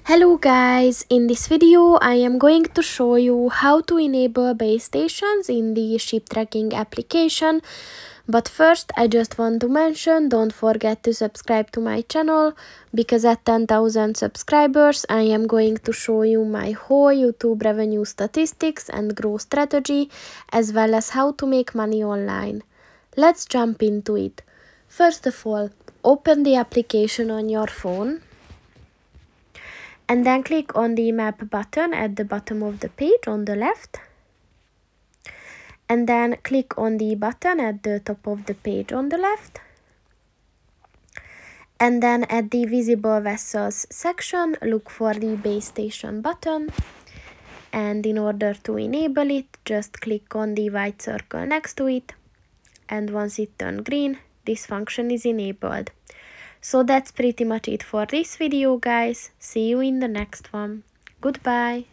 Hello guys, in this video I am going to show you how to enable base stations in the ship tracking application. But first I just want to mention, don't forget to subscribe to my channel, because at 10,000 subscribers I am going to show you my whole YouTube revenue statistics and growth strategy, as well as how to make money online. Let's jump into it. First of all, open the application on your phone. And then click on the map button at the bottom of the page on the left. And then click on the button at the top of the page on the left. And then at the visible vessels section, look for the base station button. And in order to enable it, just click on the white circle next to it. And once it turns green, this function is enabled. So that's pretty much it for this video, guys. See you in the next one. Goodbye.